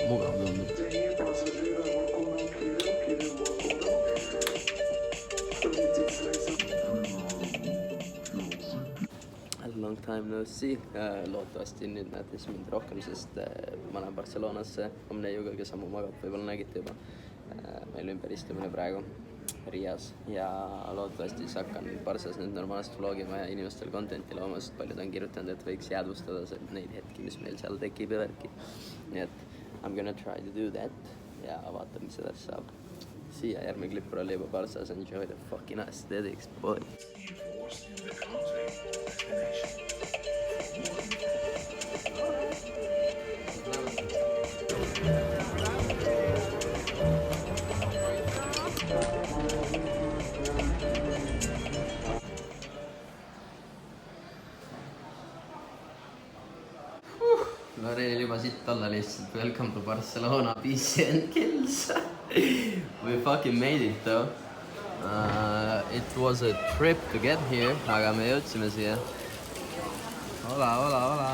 mugav tundub. Long time no see, loodetavasti nüüd näete siis mind rohkem, sest ma lähen Barcelonasse oma neiuga, kes ammu magab, võib-olla nägite juba. Meil ümberistumine praegu Riias ja loodetavasti siis hakkan Barssas nüüd normaalselt vlogima ja inimestel content'i looma, sest paljud on kirjutanud, et võiks jäädvustada neid hetki, mis meil seal tekib ja värki. Nii et I'm gonna try to do that ja vaatame, mis sellest saab. Siia järgmine klipp oli juba Barssas, enjoy the fucking aesthetics, boy. Loreel juba siit alla lihtsalt, welcome to Barcelona, PC and kills. We fucking made it though. It was a trip to get here, aga me jõudsime siia. Hola, hola, hola.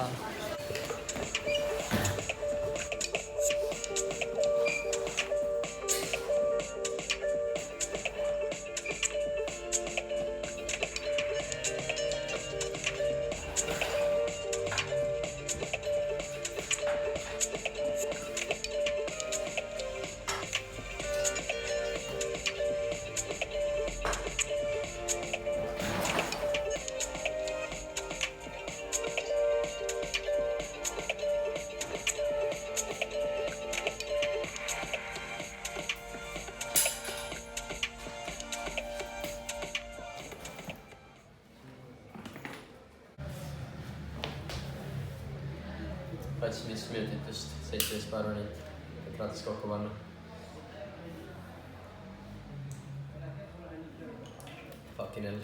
Võtsin 5 minutitust 17 päevani, et ratas kokku panna. Fucking hell.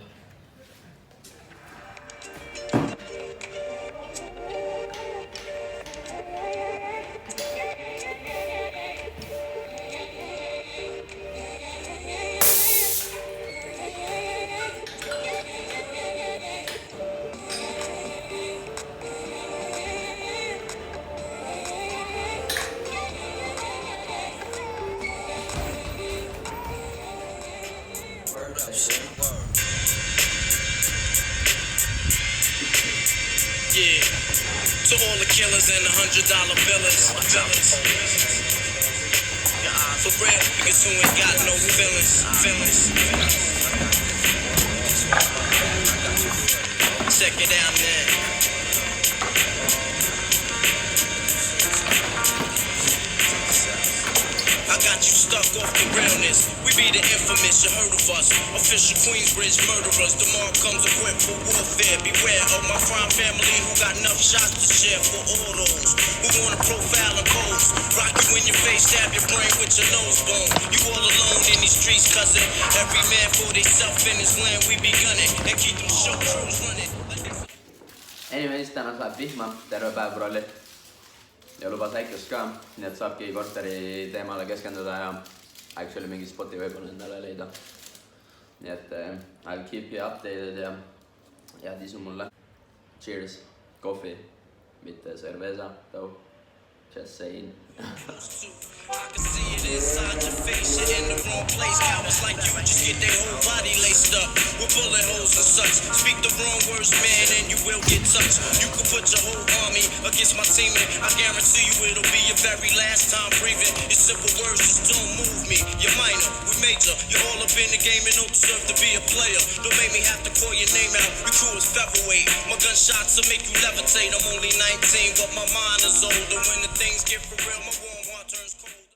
Yeah, to all the killers and the $100 billers. For real, niggas who ain't got no feelings. Check it out now. I got you stuck off the realness. We be the infamous, you heard of us. Official Queensbridge murderers. Tomorrow comes equipped for warfare. Beware of my crime family who got enough shots to share for all those who wanna profile and pose. Rock you in your face, stab your brain with your nose bone. You all alone in these streets, cousin. Every man for theyself in his land. We be gunning and keep them show crews running. Anyways, täna saab vihma, terve päev prolli. Ja lubas äikust ka, nii et saabki korteri teemale keskenduda ja actually mingi spoti võib-olla endale leida. Nii et I'll keep you updated ja tisu mulle. Cheers, kohvi, mitte cerveza, though. Just saying. I can see it inside your face, you're in the wrong place. Cowards like you just get their whole body laced up with bullet holes and such. Speak the wrong words, man, and you will get touched. You can put your whole army against my team, and I guarantee you it'll be your very last time breathing. Your simple words just don't move me. You're minor, we major. You're all up in the game and don't deserve to be a player. Don't make me have to call your name out. Your crew is featherweight. My gunshots will make you levitate. I'm only 19, but my mind is older. When the things get for real, my war